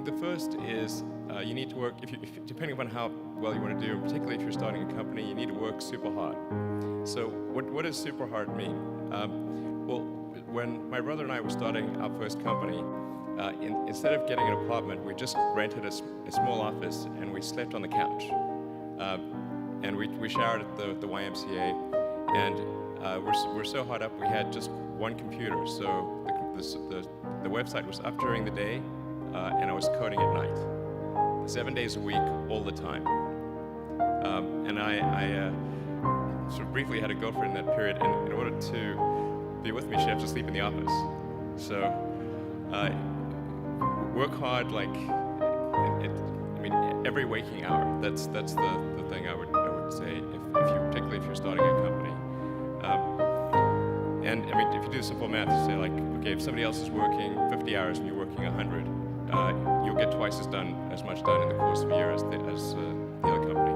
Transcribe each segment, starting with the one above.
think the first is you need to work, depending upon how well you want to do, particularly if you're starting a company, you need to work super hard. So what does super hard mean? Well, when my brother and I were starting our first company, instead of getting an apartment, we just rented a small office and we slept on the couch. And we showered at the YMCA, and we're so hot up we had just one computer. So the website was up during the day, and I was coding at night, 7 days a week, all the time. And I sort of briefly had a girlfriend in that period, and in order to be with me, she had to sleep in the office. So work hard, like every waking hour. That's the thing I would say, particularly if you're starting a company. And if you do simple math, you say okay, if somebody else is working 50 hours and you're working 100, you'll get twice as much done in the course of a year as the other company.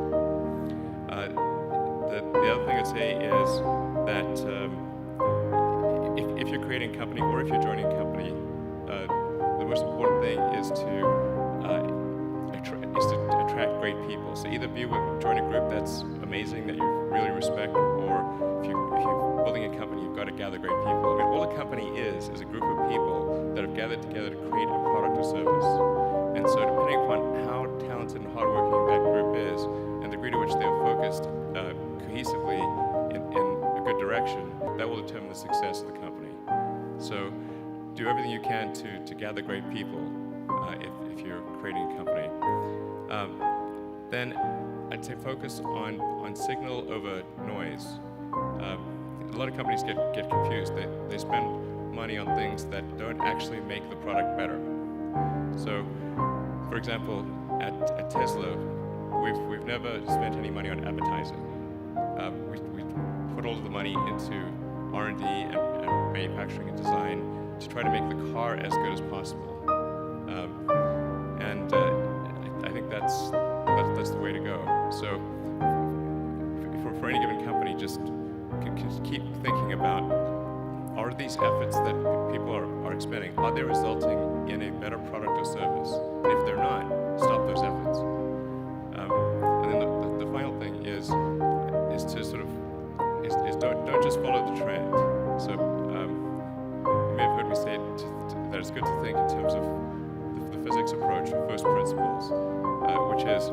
The other thing I'd say is that if you're creating a company or if you're joining a company, the most important thing is to attract great people. So either join a group that's amazing, that you really respect, or if you're building a company, you've got to gather great people. All a company is a group of people that have gathered together to create a product or service. And so depending upon how talented and hardworking that group is, and the degree to which they are focused cohesively in a good direction, that will determine the success of the company. So do everything you can to gather great people if you're creating a company. Then I'd say focus on signal over noise. A lot of companies get confused. They spend money on things that don't actually make the product better. So, for example, at Tesla, we've never spent any money on advertising. We put all of the money into R&D and manufacturing and design to try to make the car as good as possible. And I think that's the way to go. So for any given company, just keep thinking about, are these efforts that people are expending, are they resulting in a better product or service? And if they're not, stop those efforts. And then the final thing is to sort of don't just follow the trend. So you may have heard me say that it's good to think in terms of the physics approach or first principles, which is,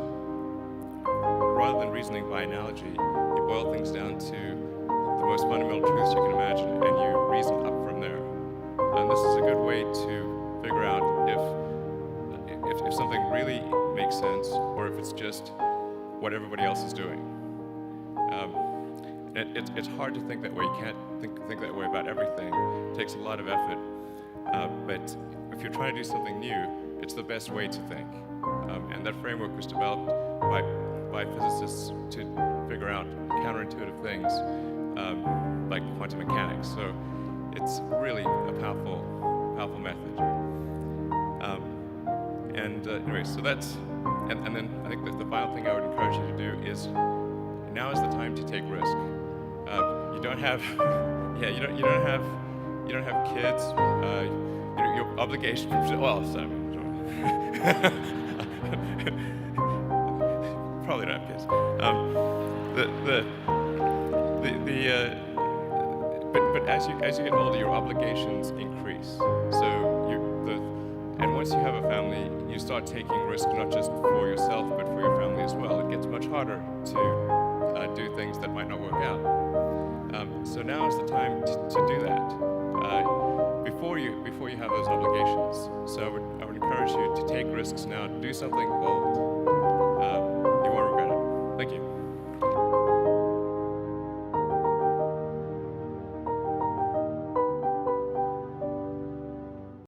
rather than reasoning by analogy, you boil things down to the most fundamental truths you can imagine, and you reason up from there. And this is a good way to figure out if something really makes sense, or if it's just what everybody else is doing. It's hard to think that way. You can't think that way about everything. It takes a lot of effort. But if you're trying to do something new, it's the best way to think. And that framework was developed by physicists to figure out counterintuitive things like quantum mechanics. So it's really a powerful method. Anyway, so that's, and then I think that the final thing I would encourage you to do is, now is the time to take risk. You don't have, you don't have kids. Your obligation. Well, probably don't have kids. But as you get older, your obligations increase. So and once you have a family, you start taking risks not just for yourself but for your family as well. It gets much harder to do things that might not work out. So now is the time to do that before you have those obligations. So I would encourage you to take risks now. Do something bold.